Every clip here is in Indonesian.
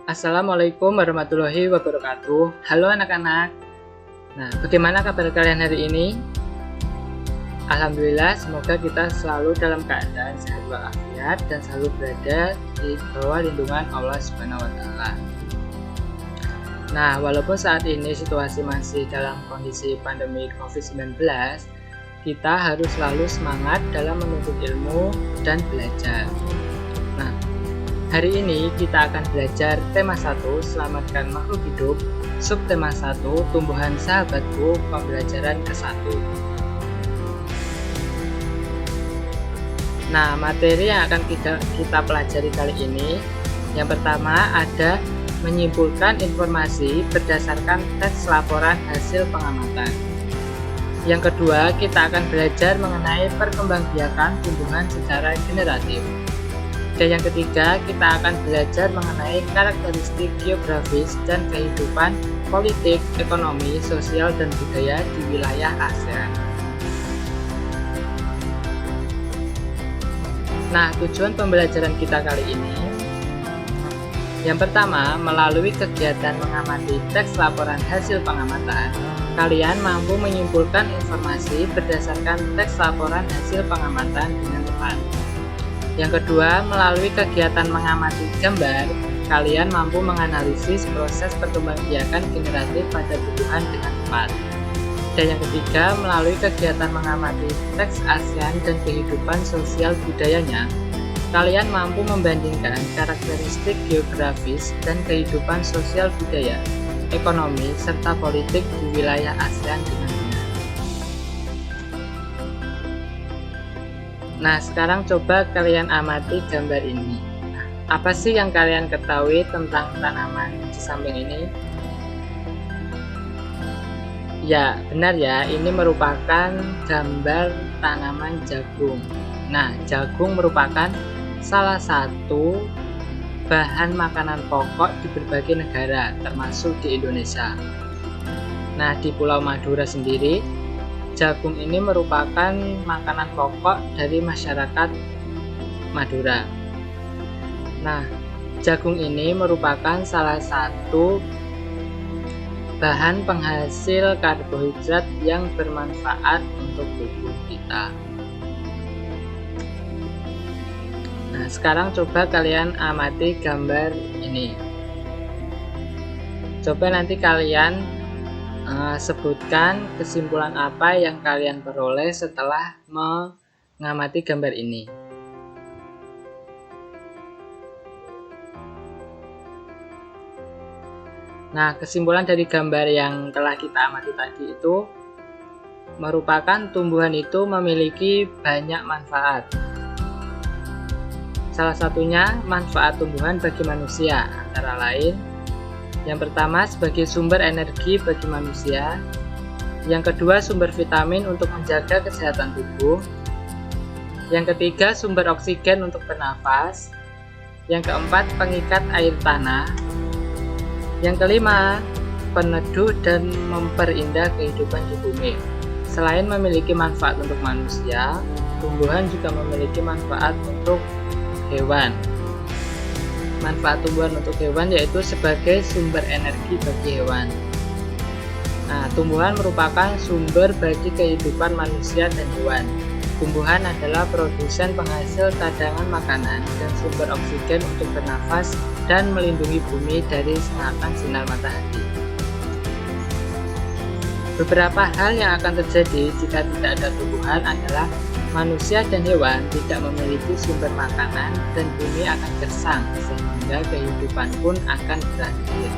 Assalamualaikum warahmatullahi wabarakatuh. Halo anak-anak. Nah, bagaimana kabar kalian hari ini? Alhamdulillah, semoga kita selalu dalam keadaan sehat walafiat dan selalu berada di bawah lindungan Allah Subhanahu wa taala. Nah, walaupun saat ini situasi masih dalam kondisi pandemi COVID-19, kita harus selalu semangat dalam menuntut ilmu dan belajar. Nah, hari ini kita akan belajar tema 1, Selamatkan Makhluk Hidup, subtema 1, Tumbuhan Sahabatku, pembelajaran ke-1. Nah, materi yang akan kita pelajari kali ini, yang pertama ada menyimpulkan informasi berdasarkan teks laporan hasil pengamatan. Yang kedua, kita akan belajar mengenai perkembangbiakan tumbuhan secara generatif. Dan yang ketiga, kita akan belajar mengenai karakteristik geografis dan kehidupan politik, ekonomi, sosial, dan budaya di wilayah ASEAN. Nah, tujuan pembelajaran kita kali ini, yang pertama, melalui kegiatan mengamati teks laporan hasil pengamatan, kalian mampu menyimpulkan informasi berdasarkan teks laporan hasil pengamatan dengan tepat. Yang kedua, melalui kegiatan mengamati gambar, kalian mampu menganalisis proses perkembangbiakan generatif pada tumbuhan dengan tepat. Dan yang ketiga, melalui kegiatan mengamati teks ASEAN dan kehidupan sosial budayanya, kalian mampu membandingkan karakteristik geografis dan kehidupan sosial budaya, ekonomi, serta politik di wilayah ASEAN dengan benar. Nah, sekarang coba kalian amati gambar ini. Apa sih yang kalian ketahui tentang tanaman di samping ini? Ya, benar ya, ini merupakan gambar tanaman jagung. Nah, jagung merupakan salah satu bahan makanan pokok di berbagai negara, termasuk di Indonesia. Nah, di Pulau Madura sendiri, jagung ini merupakan makanan pokok dari masyarakat Madura. Nah, jagung ini merupakan salah satu bahan penghasil karbohidrat yang bermanfaat untuk tubuh kita. Nah, sekarang coba kalian amati gambar ini. Coba nanti kalian sebutkan kesimpulan apa yang kalian peroleh setelah mengamati gambar ini. Nah, kesimpulan dari gambar yang telah kita amati tadi itu merupakan tumbuhan itu memiliki banyak manfaat. Salah satunya manfaat tumbuhan bagi manusia, antara lain yang pertama sebagai sumber energi bagi manusia, yang kedua sumber vitamin untuk menjaga kesehatan tubuh, yang ketiga sumber oksigen untuk bernafas, yang keempat pengikat air tanah, yang kelima peneduh dan memperindah kehidupan di bumi. Selain memiliki manfaat untuk manusia, tumbuhan juga memiliki manfaat untuk hewan. Manfaat tumbuhan untuk hewan yaitu sebagai sumber energi bagi hewan. Nah, tumbuhan merupakan sumber bagi kehidupan manusia dan hewan. Tumbuhan adalah produsen penghasil cadangan makanan dan sumber oksigen untuk bernafas dan melindungi bumi dari sengatan sinar matahari. Beberapa hal yang akan terjadi jika tidak ada tumbuhan adalah manusia dan hewan tidak memiliki sumber makanan dan bumi akan gersang sehingga kehidupan pun akan berakhir.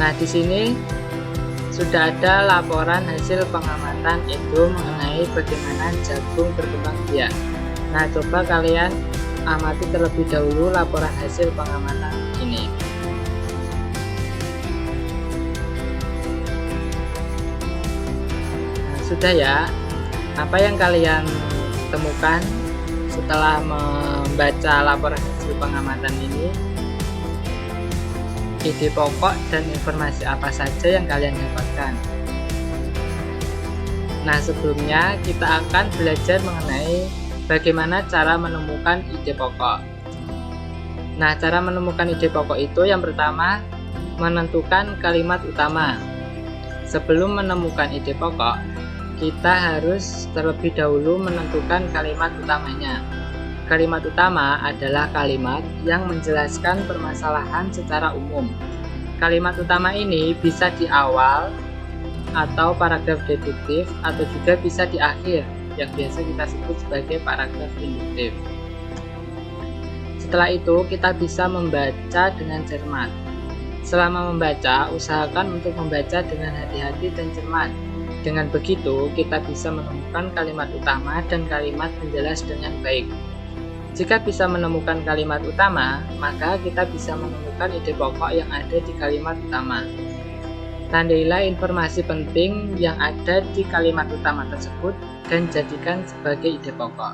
Nah, di sini sudah ada laporan hasil pengamatan itu mengenai bagaimana jagung berkembang biak. Nah, coba kalian amati terlebih dahulu laporan hasil pengamatan ini. Sudah ya, apa yang kalian temukan setelah membaca laporan hasil pengamatan ini? Ide pokok dan informasi apa saja yang kalian dapatkan? Nah, sebelumnya kita akan belajar mengenai bagaimana cara menemukan ide pokok. Nah, cara menemukan ide pokok itu yang pertama, menentukan kalimat utama. Sebelum menemukan ide pokok, kita harus terlebih dahulu menentukan kalimat utamanya. Kalimat utama adalah kalimat yang menjelaskan permasalahan secara umum. Kalimat utama ini bisa di awal atau paragraf deduktif atau juga bisa di akhir, yang biasa kita sebut sebagai paragraf induktif. Setelah itu, kita bisa membaca dengan cermat. Selama membaca, usahakan untuk membaca dengan hati-hati dan cermat. Dengan begitu, kita bisa menemukan kalimat utama dan kalimat penjelas dengan baik. Jika bisa menemukan kalimat utama, maka kita bisa menemukan ide pokok yang ada di kalimat utama. Tandailah informasi penting yang ada di kalimat utama tersebut dan jadikan sebagai ide pokok.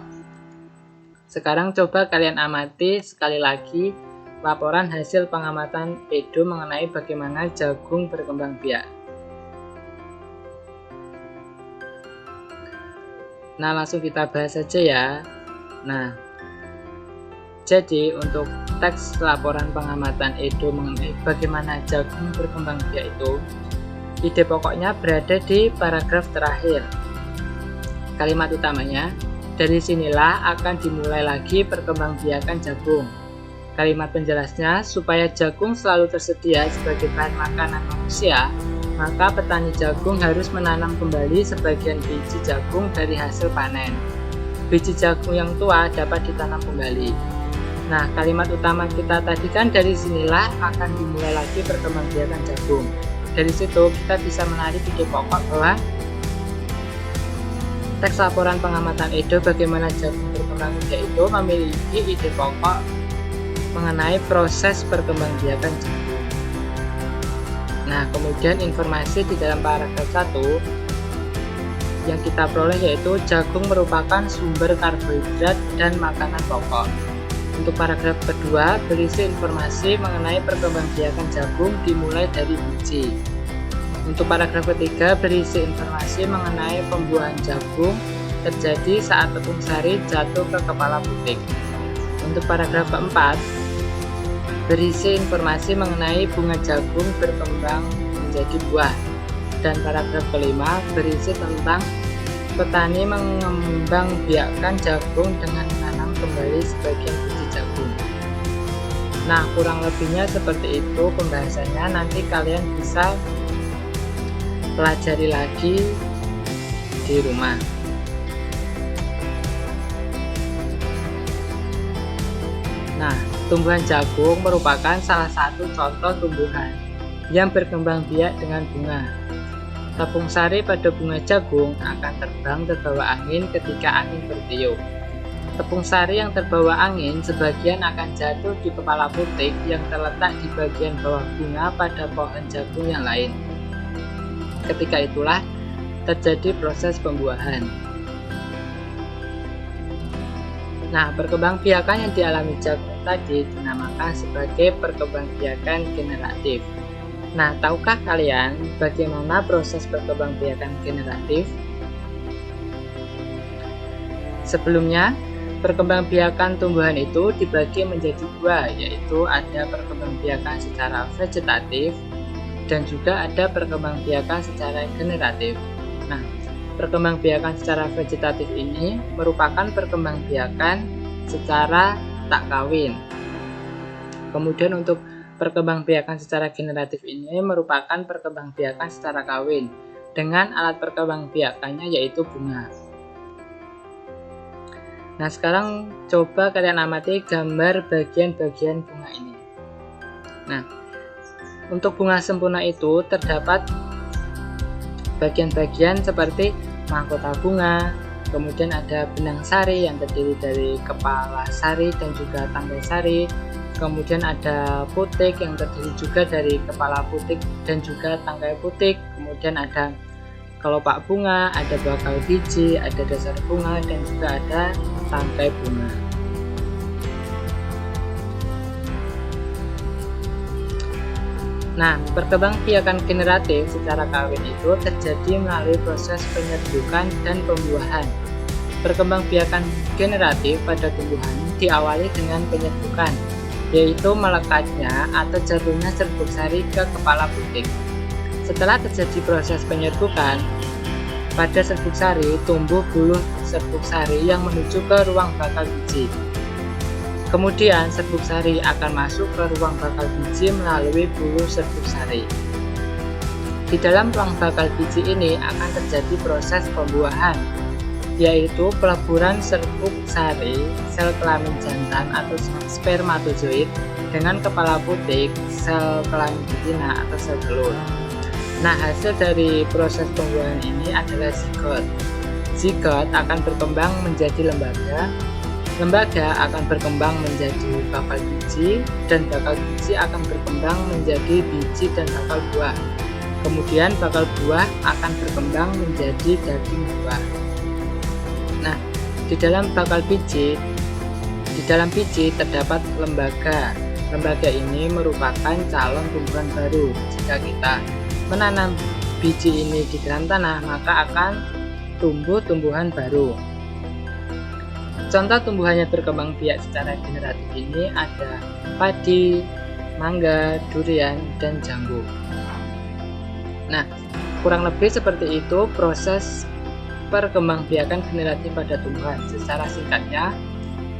Sekarang coba kalian amati sekali lagi laporan hasil pengamatan Edo mengenai bagaimana jagung berkembang biak. Nah, langsung kita bahas saja ya. Nah, jadi untuk teks laporan pengamatan Edo mengenai bagaimana jagung berkembang biak itu, ide pokoknya berada di paragraf terakhir. Kalimat utamanya, dari sinilah akan dimulai lagi perkembangbiakan jagung. Kalimat penjelasnya, supaya jagung selalu tersedia sebagai bahan makanan manusia, maka petani jagung harus menanam kembali sebagian biji jagung dari hasil panen. Biji jagung yang tua dapat ditanam kembali. Nah, kalimat utama kita tadi kan dari sinilah akan dimulai lagi perkembangbiakan jagung. Dari situ kita bisa menarik ide pokok bahwa teks laporan pengamatan Edo bagaimana jagung berkembang biak itu memiliki ide pokok mengenai proses perkembangbiakan jagung. Nah, kemudian informasi di dalam paragraf 1 yang kita peroleh yaitu jagung merupakan sumber karbohidrat dan makanan pokok. Untuk paragraf kedua berisi informasi mengenai perkembangbiakan jagung dimulai dari biji. Untuk paragraf ketiga berisi informasi mengenai pembuahan jagung terjadi saat tepung sari jatuh ke kepala putik. Untuk paragraf keempat berisi informasi mengenai bunga jagung berkembang menjadi buah. Dan paragraf kelima berisi tentang petani mengembangbiakkan jagung dengan menanam kembali sebagian biji jagung. Nah, kurang lebihnya seperti itu pembahasannya. Nanti kalian bisa pelajari lagi di rumah. Nah, tumbuhan jagung merupakan salah satu contoh tumbuhan yang berkembang biak dengan bunga. Tepung sari pada bunga jagung akan terbang terbawa angin ketika angin bertiup. Tepung sari yang terbawa angin sebagian akan jatuh di kepala putik yang terletak di bagian bawah bunga pada pohon jagung yang lain. Ketika itulah terjadi proses pembuahan. Nah, perkembangbiakan yang dialami jagung tadi dinamakan sebagai perkembangbiakan generatif. Nah, tahukah kalian bagaimana proses perkembangbiakan generatif? Sebelumnya, perkembangbiakan tumbuhan itu dibagi menjadi dua, yaitu ada perkembangbiakan secara vegetatif dan juga ada perkembangbiakan secara generatif. Nah, perkembangbiakan secara vegetatif ini merupakan perkembangbiakan secara tak kawin. Kemudian untuk perkembangbiakan secara generatif ini merupakan perkembangbiakan secara kawin dengan alat perkembangbiakannya yaitu bunga. Nah, sekarang coba kalian amati gambar bagian-bagian bunga ini. Nah, untuk bunga sempurna itu terdapat bagian-bagian seperti mahkota bunga, kemudian ada benang sari yang terdiri dari kepala sari dan juga tangkai sari, kemudian ada putik yang terdiri juga dari kepala putik dan juga tangkai putik, kemudian ada kelopak bunga, ada bakal biji, ada dasar bunga, dan juga ada tangkai bunga. Nah, perkembangbiakan generatif secara kawin itu terjadi melalui proses penyerbukan dan pembuahan. Perkembangbiakan generatif pada tumbuhan diawali dengan penyerbukan. yaitu melekatnya atau jatuhnya serbuk sari ke kepala butik. Setelah terjadi proses penyerbukan, pada serbuk sari tumbuh bulu serbuk sari yang menuju ke ruang bakal biji. Kemudian serbuk sari akan masuk ke ruang bakal biji melalui bulu serbuk sari. Di dalam ruang bakal biji ini akan terjadi proses pembuahan, yaitu peleburan serbuk sari sel kelamin jantan atau spermatozoid dengan kepala butik sel kelamin betina atau sel telur. Nah, hasil dari proses pembuahan ini adalah zigot. Zigot akan berkembang menjadi lembaga. Lembaga akan berkembang menjadi bakal biji, dan bakal biji akan berkembang menjadi biji dan bakal buah. Kemudian bakal buah akan berkembang menjadi daging buah. Nah, di dalam biji terdapat lembaga. Lembaga ini merupakan calon tumbuhan baru. Jika kita menanam biji ini di dalam tanah, maka akan tumbuh tumbuhan baru. Contoh tumbuhan yang berkembang biak secara generatif ini ada padi, mangga, durian, dan jambu. Nah, kurang lebih seperti itu proses perkembangbiakan generatif pada tumbuhan. Secara singkatnya,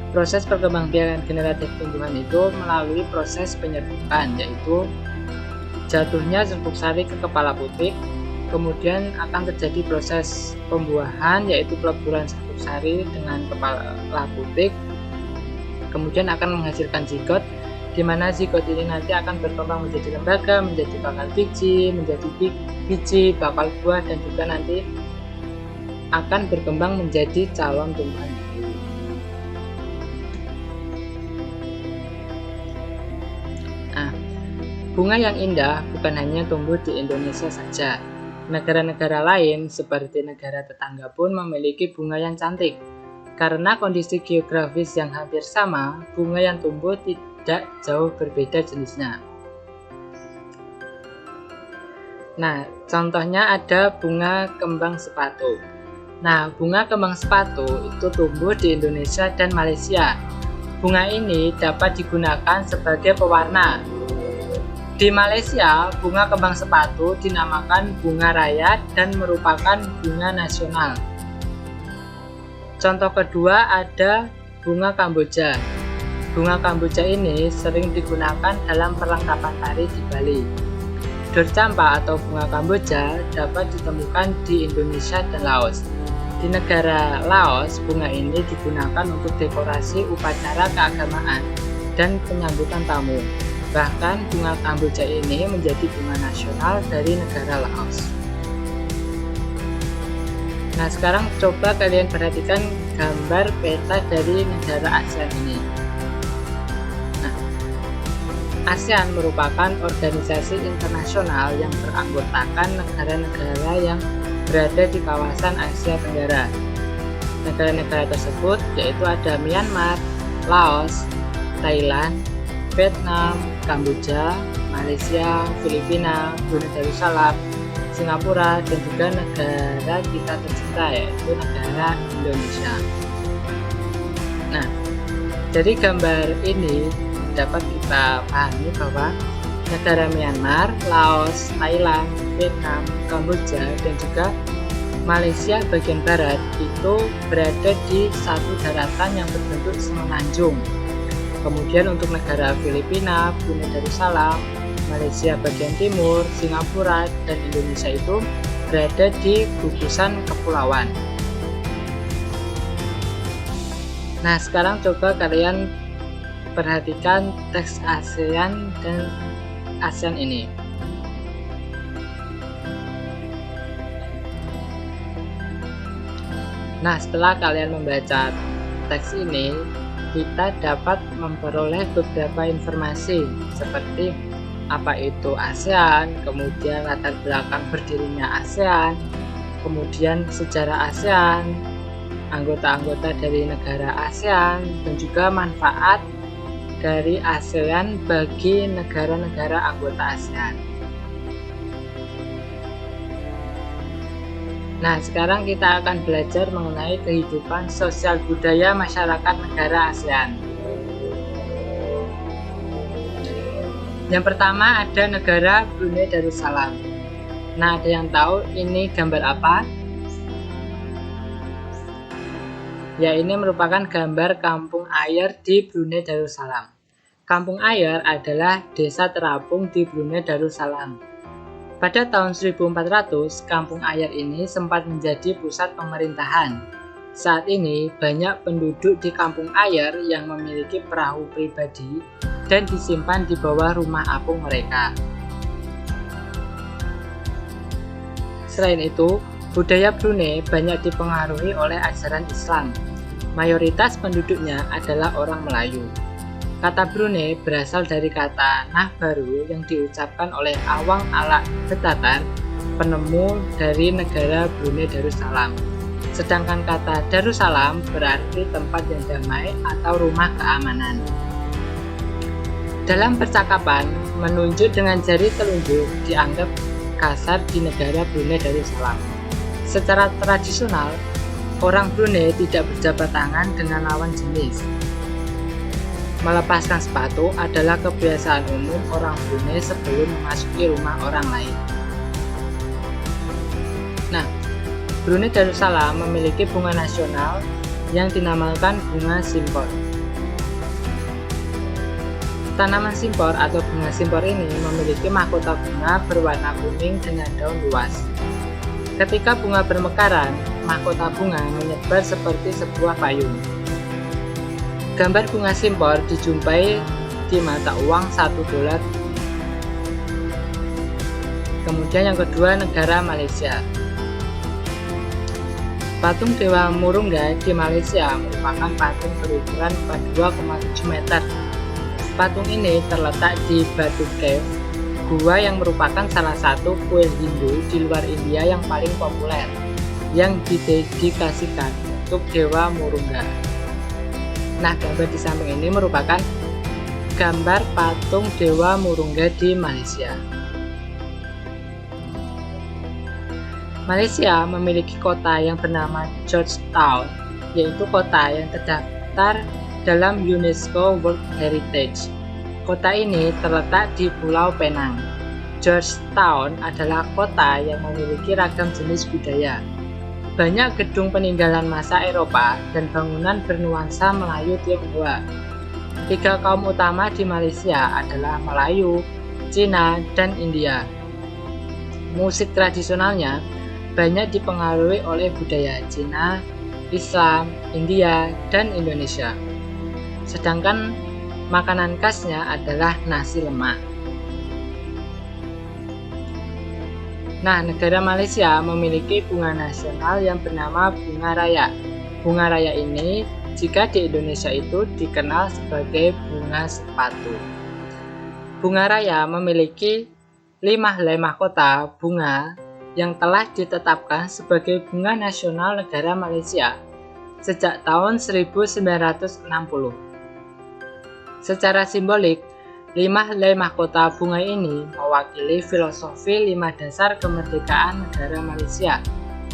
proses perkembangbiakan generatif tumbuhan itu melalui proses penyerbukan, yaitu jatuhnya serbuk sari ke kepala butik. Kemudian akan terjadi proses pembuahan, yaitu peleburan serbuk sari dengan kepala butik. Kemudian akan menghasilkan zigot, di mana zigot ini nanti akan berkembang menjadi lembaga, menjadi bakal biji, menjadi biji, bakal buah, dan juga nanti akan berkembang menjadi calon tumbuhan baru. Nah, bunga yang indah bukan hanya tumbuh di Indonesia saja. Negara-negara lain seperti negara tetangga pun memiliki bunga yang cantik. Karena kondisi geografis yang hampir sama, bunga yang tumbuh tidak jauh berbeda jenisnya. Nah, contohnya ada bunga kembang sepatu. Nah, bunga kembang sepatu itu tumbuh di Indonesia dan Malaysia. Bunga ini dapat digunakan sebagai pewarna. Di Malaysia, bunga kembang sepatu dinamakan bunga raya dan merupakan bunga nasional. Contoh kedua ada bunga Kamboja. Bunga Kamboja ini sering digunakan dalam perlengkapan tari di Bali. Dorcampa atau bunga Kamboja dapat ditemukan di Indonesia dan Laos. Di negara Laos, bunga ini digunakan untuk dekorasi upacara keagamaan dan penyambutan tamu. Bahkan bunga Kamboja ini menjadi bunga nasional dari negara Laos. Nah, sekarang coba kalian perhatikan gambar peta dari negara ASEAN ini. Nah, ASEAN merupakan organisasi internasional yang beranggotakan negara-negara yang berada di kawasan Asia Tenggara. Negara-negara tersebut yaitu ada Myanmar, Laos, Thailand, Vietnam, Kamboja, Malaysia, Filipina, Brunei Darussalam, Singapura, dan juga negara kita tercinta yaitu negara Indonesia. Nah, dari gambar ini dapat kita pahami bahwa negara Myanmar, Laos, Thailand, Vietnam, Kamboja, dan juga Malaysia bagian barat itu berada di satu daratan yang berbentuk semenanjung. Kemudian untuk negara Filipina, Brunei Darussalam, Malaysia bagian timur, Singapura, dan Indonesia itu berada di gugusan kepulauan. Nah, sekarang coba kalian perhatikan teks ASEAN dan ASEAN ini. Nah, setelah kalian membaca teks ini, kita dapat memperoleh beberapa informasi seperti apa itu ASEAN, kemudian latar belakang berdirinya ASEAN, kemudian sejarah ASEAN, anggota-anggota dari negara ASEAN, dan juga manfaat dari ASEAN bagi negara-negara anggota ASEAN. Nah, sekarang kita akan belajar mengenai kehidupan sosial budaya masyarakat negara ASEAN. Yang pertama ada negara Brunei Darussalam. Nah, ada yang tahu ini gambar apa? Ya, ini merupakan gambar kampung air di Brunei Darussalam. Kampung air adalah desa terapung di Brunei Darussalam. Pada tahun 1400, kampung air ini sempat menjadi pusat pemerintahan. Saat ini, banyak penduduk di kampung air yang memiliki perahu pribadi dan disimpan di bawah rumah apung mereka. Selain itu, budaya Brunei banyak dipengaruhi oleh ajaran Islam. Mayoritas penduduknya adalah orang Melayu. Kata Brunei berasal dari kata Nah Baru yang diucapkan oleh Awang Alak Betatar, penemu dari negara Brunei Darussalam. Sedangkan kata Darussalam berarti tempat yang damai atau rumah keamanan. Dalam percakapan, menunjuk dengan jari telunjuk dianggap kasar di negara Brunei Darussalam. Secara tradisional, orang Brunei tidak berjabat tangan dengan lawan jenis. Melepaskan sepatu adalah kebiasaan umum orang Brunei sebelum memasuki rumah orang lain. Nah, Brunei Darussalam memiliki bunga nasional yang dinamakan bunga simpor. Tanaman simpor atau bunga simpor ini memiliki mahkota bunga berwarna kuning dengan daun luas. Ketika bunga bermekaran, mahkota bunga menyebar seperti sebuah payung. Gambar bunga simpor dijumpai di mata uang $1. Kemudian yang kedua, negara Malaysia. Patung Dewa Murungga di Malaysia merupakan patung berukuran 2,7 meter. Patung ini terletak di Batu Cave, gua yang merupakan salah satu kuil Hindu di luar India yang paling populer, yang didedikasikan untuk Dewa Murungga. Nah, gambar di samping ini merupakan gambar patung Dewa Murungga di Malaysia. Malaysia memiliki kota yang bernama Georgetown, yaitu kota yang terdaftar dalam UNESCO World Heritage. Kota ini terletak di Pulau Penang. Georgetown adalah kota yang memiliki ragam jenis budaya. Banyak gedung peninggalan masa Eropa dan bangunan bernuansa Melayu Tionghoa. 3 kaum utama di Malaysia adalah Melayu, Cina, dan India. Musik tradisionalnya banyak dipengaruhi oleh budaya Cina, Islam, India, dan Indonesia. Sedangkan makanan khasnya adalah nasi lemak. Nah, negara Malaysia memiliki bunga nasional yang bernama bunga raya. Bunga raya ini jika di Indonesia itu dikenal sebagai bunga sepatu. Bunga raya memiliki 5 helai mahkota bunga yang telah ditetapkan sebagai bunga nasional negara Malaysia sejak tahun 1960. Secara simbolik, 5 helai mahkota bunga ini mewakili filosofi 5 dasar kemerdekaan negara Malaysia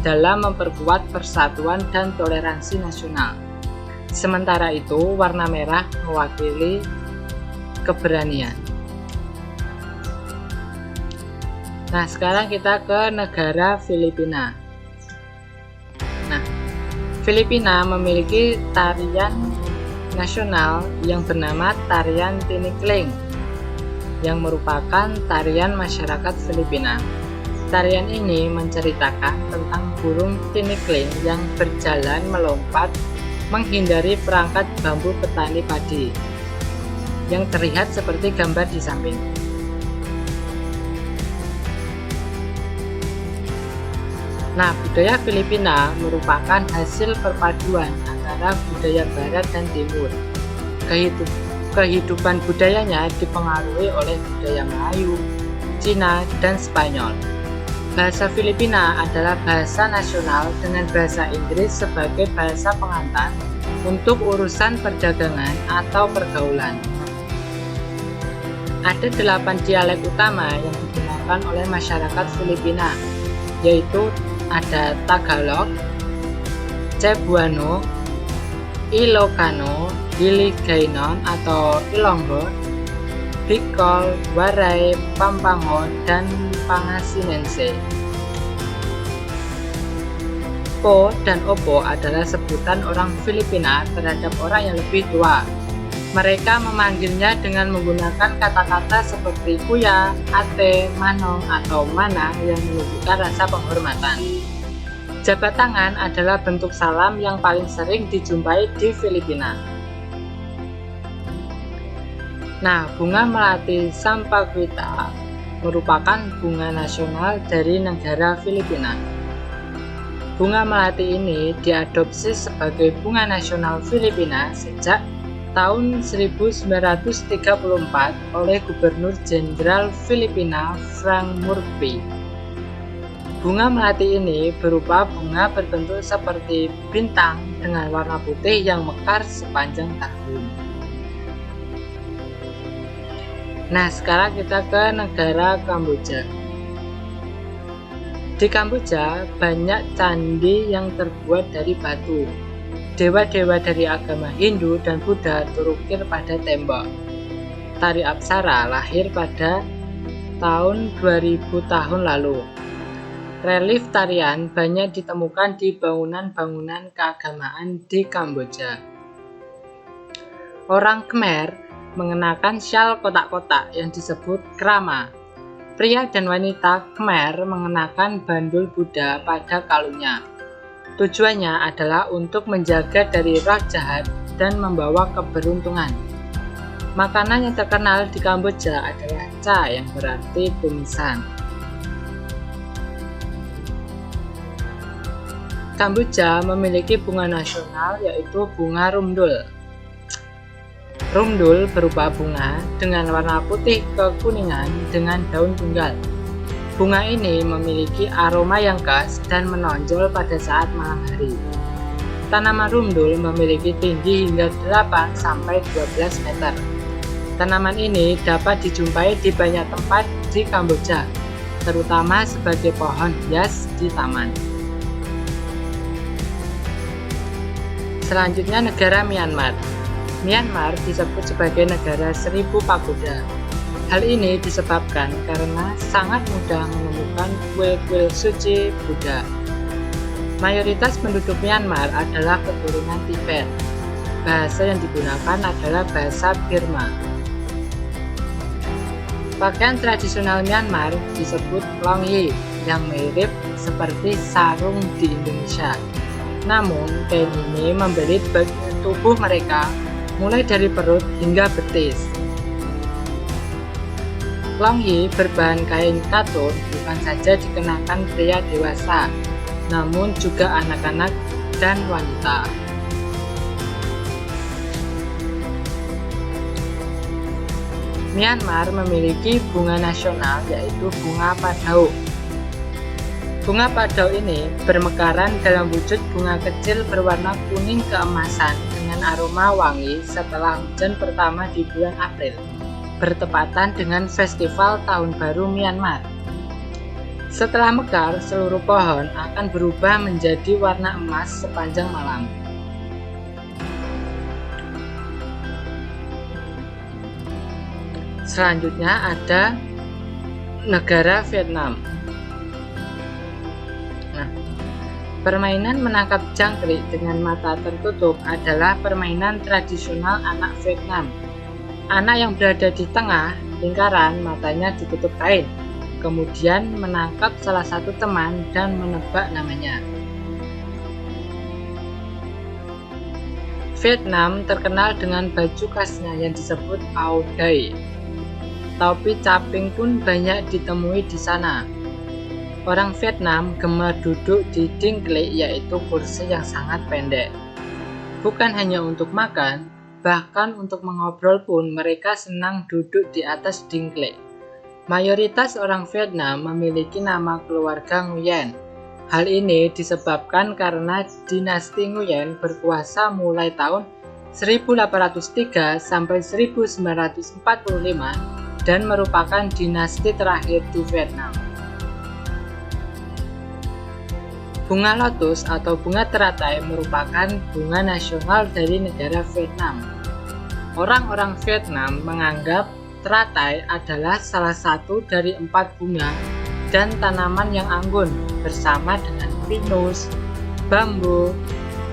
dalam memperkuat persatuan dan toleransi nasional. Sementara itu, warna merah mewakili keberanian. Nah, sekarang kita ke negara Filipina. Nah, Filipina memiliki tarian nasional yang bernama tarian tinikling yang merupakan tarian masyarakat Filipina. Tarian ini menceritakan tentang burung tinikling yang berjalan melompat menghindari perangkap bambu petani padi yang terlihat seperti gambar di samping. Nah, budaya Filipina merupakan hasil perpaduan antara budaya barat dan timur. Kehidupan budayanya dipengaruhi oleh budaya Melayu, Cina, dan Spanyol. Bahasa Filipina adalah bahasa nasional dengan bahasa Inggris sebagai bahasa pengantar untuk urusan perdagangan atau pergaulan. Ada 8 dialek utama yang digunakan oleh masyarakat Filipina, yaitu ada Tagalog, Cebuano, Ilocano, Hiligaynon atau Ilonggo, Bicol, Waray, Pampango, dan Pangasinense. Po dan Opo adalah sebutan orang Filipina terhadap orang yang lebih tua. Mereka memanggilnya dengan menggunakan kata-kata seperti kuya, ate, manong, atau manang yang menunjukkan rasa penghormatan. Jabat tangan adalah bentuk salam yang paling sering dijumpai di Filipina. Nah, bunga melati sampaguita merupakan bunga nasional dari negara Filipina. Bunga melati ini diadopsi sebagai bunga nasional Filipina sejak tahun 1934 oleh Gubernur Jenderal Filipina Frank Murphy. Bunga melati ini berupa bunga berbentuk seperti bintang dengan warna putih yang mekar sepanjang tahun. Nah, sekarang kita ke negara Kamboja. Di Kamboja banyak candi yang terbuat dari batu. Dewa-dewa dari agama Hindu dan Buddha terukir pada tembok. Tari Apsara lahir pada tahun 2000 tahun lalu. Relief tarian banyak ditemukan di bangunan-bangunan keagamaan di Kamboja. Orang Khmer mengenakan syal kotak-kotak yang disebut krama. Pria dan wanita Khmer mengenakan bandul Buddha pada kalungnya. Tujuannya adalah untuk menjaga dari roh jahat dan membawa keberuntungan. Makanan yang terkenal di Kamboja adalah cha yang berarti tumisan. Kamboja memiliki bunga nasional yaitu bunga rumdul. Rumdul berupa bunga dengan warna putih kekuningan dengan daun tunggal. Bunga ini memiliki aroma yang khas dan menonjol pada saat malam hari. Tanaman rumdul memiliki tinggi hingga 8-12 meter. Tanaman ini dapat dijumpai di banyak tempat di Kamboja, terutama sebagai pohon hias di taman. Selanjutnya negara Myanmar. Myanmar disebut sebagai negara 1000 pagoda. Hal ini disebabkan karena sangat mudah menemukan kuil-kuil suci Buddha. Mayoritas penduduk Myanmar adalah keturunan Tibet. Bahasa yang digunakan adalah bahasa Burma. Pakaian tradisional Myanmar disebut longyi yang mirip seperti sarung di Indonesia. Namun, kain ini membelit bagian tubuh mereka mulai dari perut hingga betis. Longyi berbahan kain katun bukan saja dikenakan pria dewasa, namun juga anak-anak dan wanita. Myanmar memiliki bunga nasional yaitu bunga padau. Bunga padau ini bermekaran dalam wujud bunga kecil berwarna kuning keemasan dengan aroma wangi setelah hujan pertama di bulan April, bertepatan dengan festival Tahun Baru Myanmar. Setelah mekar, seluruh pohon akan berubah menjadi warna emas sepanjang malam. Selanjutnya ada negara Vietnam. Permainan menangkap jangkrik dengan mata tertutup adalah permainan tradisional anak Vietnam. Anak yang berada di tengah lingkaran matanya ditutup kain, kemudian menangkap salah satu teman dan menebak namanya. Vietnam terkenal dengan baju khasnya yang disebut Áo Dày. Topi caping pun banyak ditemui di sana. Orang Vietnam gemar duduk di dingklek, yaitu kursi yang sangat pendek. Bukan hanya untuk makan, bahkan untuk mengobrol pun mereka senang duduk di atas dingklek. Mayoritas orang Vietnam memiliki nama keluarga Nguyen. Hal ini disebabkan karena dinasti Nguyen berkuasa mulai tahun 1803 sampai 1945 dan merupakan dinasti terakhir di Vietnam. Bunga lotus atau bunga teratai merupakan bunga nasional dari negara Vietnam. Orang-orang Vietnam menganggap teratai adalah salah satu dari 4 bunga dan tanaman yang anggun bersama dengan pinus, bambu,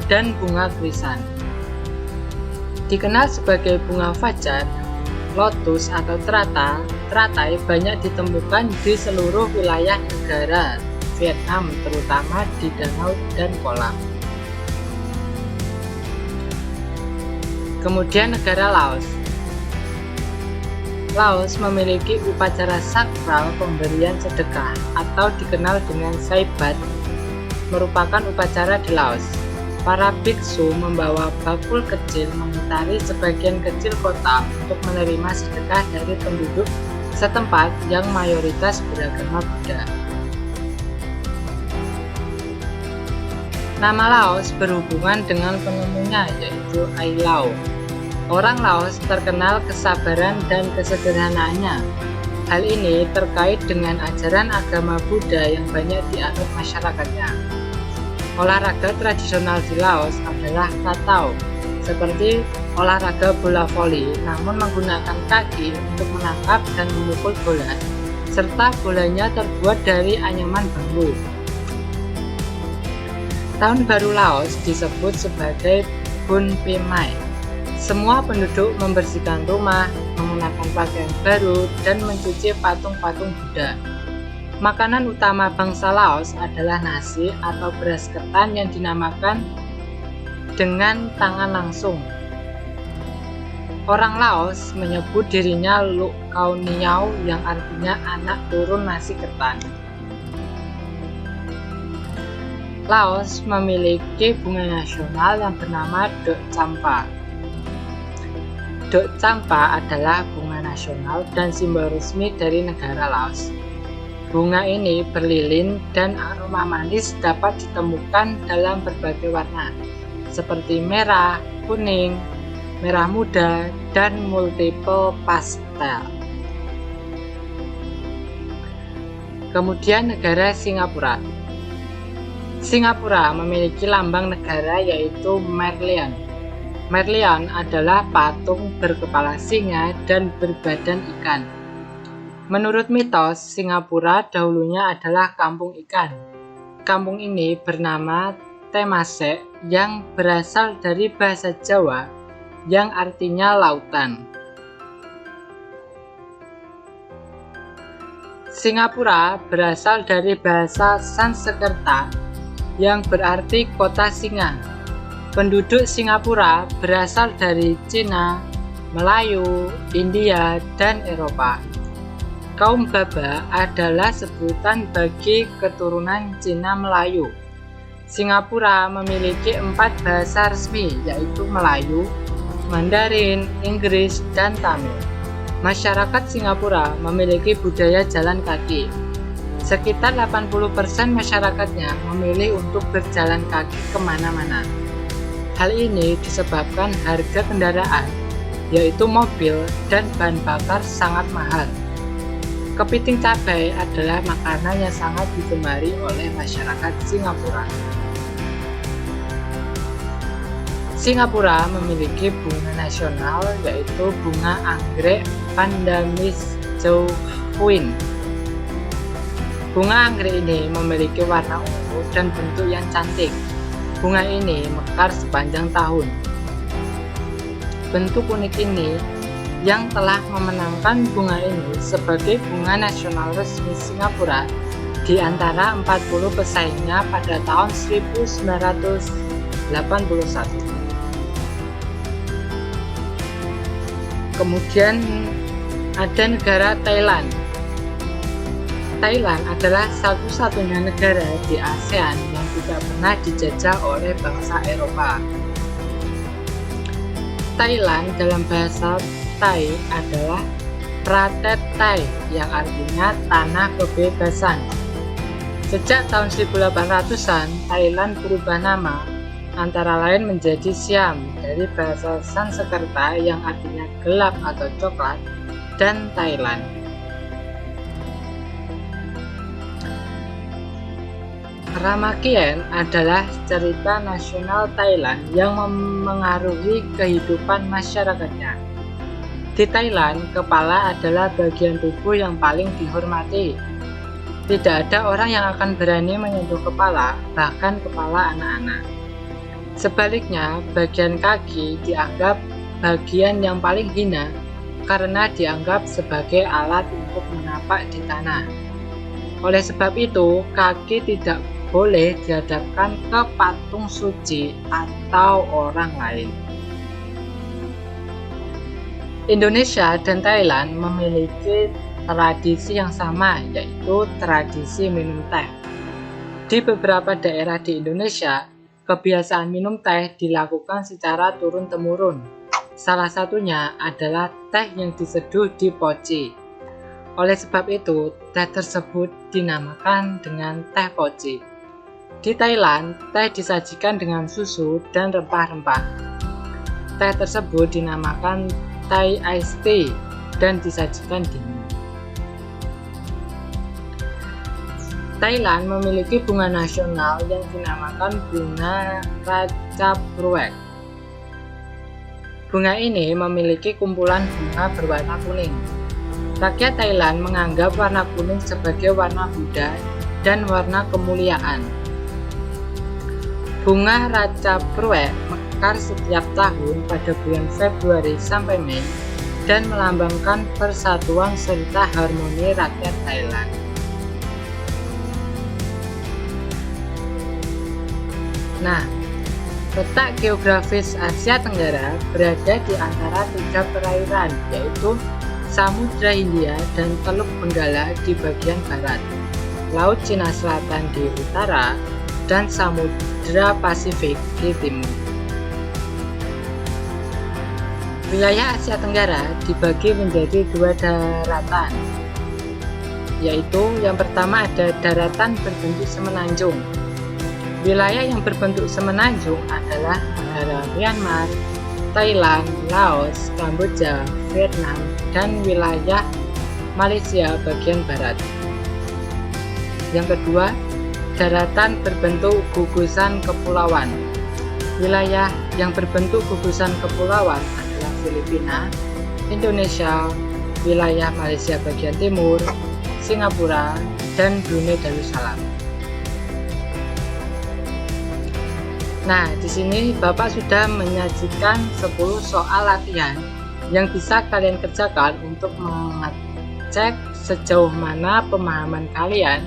dan bunga krisan. Dikenal sebagai bunga fajar, lotus atau teratai banyak ditemukan di seluruh wilayah negara Vietnam, terutama di danau dan kolam. Kemudian negara Laos. Laos memiliki upacara sakral pemberian sedekah atau dikenal dengan Saibat, merupakan upacara di Laos. Para biksu membawa bakul kecil mengitari sebagian kecil kota untuk menerima sedekah dari penduduk setempat yang mayoritas beragama Buddha. Nama Laos berhubungan dengan penemunya, yaitu Ai Lao. Orang Laos terkenal kesabaran dan kesederhanaannya. Hal ini terkait dengan ajaran agama Buddha yang banyak dianut masyarakatnya. Olahraga tradisional di Laos adalah Kratau, seperti olahraga bola voli, namun menggunakan kaki untuk menangkap dan memukul bola, serta bolanya terbuat dari anyaman bambu. Tahun Baru Laos disebut sebagai Bun Pi Mai. Semua penduduk membersihkan rumah, mengenakan pakaian baru, dan mencuci patung-patung Buddha. Makanan utama bangsa Laos adalah nasi atau beras ketan yang dinamakan dengan tangan langsung. Orang Laos menyebut dirinya Luk Kau Niau yang artinya anak turun nasi ketan. Laos memiliki bunga nasional yang bernama Dok Champa. Dok Champa adalah bunga nasional dan simbol resmi dari negara Laos. Bunga ini berlilin dan aroma manis dapat ditemukan dalam berbagai warna, seperti merah, kuning, merah muda, dan multiple pastel. Kemudian negara Singapura. Singapura memiliki lambang negara yaitu Merlion. Merlion adalah patung berkepala singa dan berbadan ikan. Menurut mitos, Singapura dahulunya adalah kampung ikan. Kampung ini bernama Temasek yang berasal dari bahasa Jawa yang artinya lautan. Singapura berasal dari bahasa Sanskerta yang berarti kota singa. Penduduk Singapura berasal dari Cina, Melayu, India, dan Eropa. Kaum Baba adalah sebutan bagi keturunan Cina Melayu. Singapura memiliki 4 bahasa resmi, yaitu Melayu, Mandarin, Inggris, dan Tamil. Masyarakat Singapura memiliki budaya jalan kaki. Sekitar 80% masyarakatnya memilih untuk berjalan kaki kemana-mana. Hal ini disebabkan harga kendaraan, yaitu mobil dan bahan bakar sangat mahal. Kepiting cabai adalah makanan yang sangat digemari oleh masyarakat Singapura. Singapura memiliki bunga nasional yaitu bunga anggrek Pandamis Chaufuin. Bunga anggrek ini memiliki warna ungu dan bentuk yang cantik. Bunga ini mekar sepanjang tahun. Bentuk unik ini yang telah memenangkan bunga ini sebagai bunga nasional resmi Singapura di antara 40 pesaingnya pada tahun 1981. Kemudian ada negara Thailand. Thailand adalah satu-satunya negara di ASEAN yang tidak pernah dijajah oleh bangsa Eropa. Thailand dalam bahasa Thai adalah Pratet Thai yang artinya tanah kebebasan. Sejak tahun 1800-an, Thailand berubah nama, antara lain menjadi Siam dari bahasa Sanskerta yang artinya gelap atau coklat, dan Thailand. Ramakien adalah cerita nasional Thailand yang memengaruhi kehidupan masyarakatnya. Di Thailand, kepala adalah bagian tubuh yang paling dihormati. Tidak ada orang yang akan berani menyentuh kepala, bahkan kepala anak-anak. Sebaliknya, bagian kaki dianggap bagian yang paling hina karena dianggap sebagai alat untuk menapak di tanah. Oleh sebab itu, kaki tidak boleh dihadapkan ke patung suci atau orang lain. Indonesia dan Thailand memiliki tradisi yang sama, yaitu tradisi minum teh. Di beberapa daerah di Indonesia, kebiasaan minum teh dilakukan secara turun-temurun. Salah satunya adalah teh yang diseduh di poci. Oleh sebab itu, teh tersebut dinamakan dengan teh poci. Di Thailand, teh disajikan dengan susu dan rempah-rempah. Teh tersebut dinamakan Thai iced tea dan disajikan dingin. Thailand memiliki bunga nasional yang dinamakan bunga Ratchapraek. Bunga ini memiliki kumpulan bunga berwarna kuning. Rakyat Thailand menganggap warna kuning sebagai warna Buddha dan warna kemuliaan. Bunga Ratchapraek mekar setiap tahun pada bulan Februari sampai Mei dan melambangkan persatuan serta harmoni rakyat Thailand. Nah, letak geografis Asia Tenggara berada di antara tiga perairan, yaitu Samudra Hindia dan Teluk Benggala di bagian barat, Laut Cina Selatan di utara, dan Samudra Pasifik di timur. Wilayah Asia Tenggara dibagi menjadi dua daratan, yaitu yang pertama ada daratan berbentuk semenanjung. Wilayah yang berbentuk semenanjung adalah negara Myanmar, Thailand, Laos, Kamboja, Vietnam, dan wilayah Malaysia bagian barat. Yang kedua, daratan berbentuk gugusan kepulauan. Wilayah yang berbentuk gugusan kepulauan adalah Filipina, Indonesia, wilayah Malaysia bagian timur, Singapura, dan Brunei Darussalam. Nah, di sini Bapak sudah menyajikan 10 soal latihan yang bisa kalian kerjakan untuk mengecek sejauh mana pemahaman kalian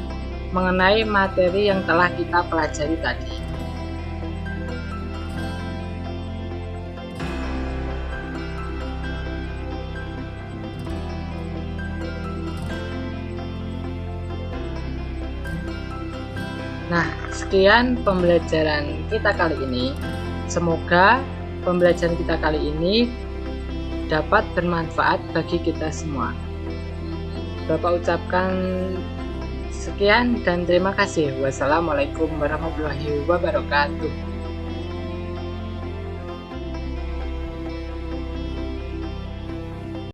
mengenai materi yang telah kita pelajari tadi. Nah, sekian pembelajaran kita kali ini. Semoga pembelajaran kita kali ini dapat bermanfaat bagi kita semua. Bapak ucapkan sekian dan terima kasih. Wassalamualaikum warahmatullahi wabarakatuh.